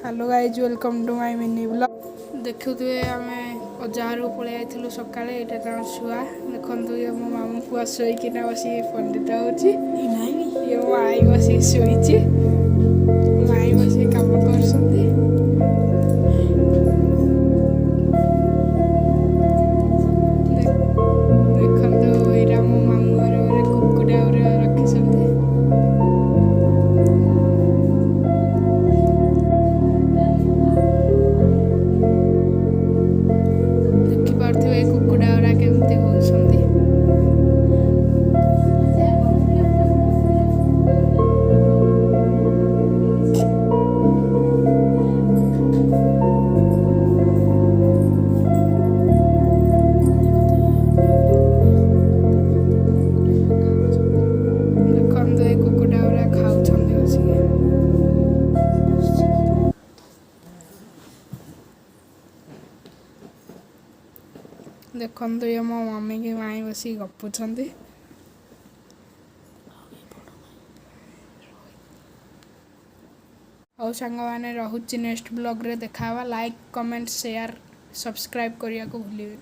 Hello guys welcome to my mini blog देखुए आम अजार को पलि आइलु सका यहाँ छुआ देखु ये मो मामू पुआ शोकना बस पंडित हो मो आई बस शोची माई बस कम कर देखो यहाँ मो मामू घर कुकुड़ा रखी देखिपे कुकुड़ा गुरा केमती होती देखते ये कुकुड़ा गुरा खाऊँ बस देखु ये मो मम्मी की माई बस गपुंट और सांग मैंने रोचे नेक्स्ट ब्लॉग रे देखा लाइक कमेंट शेयर सब्सक्राइब करने को भूलिए।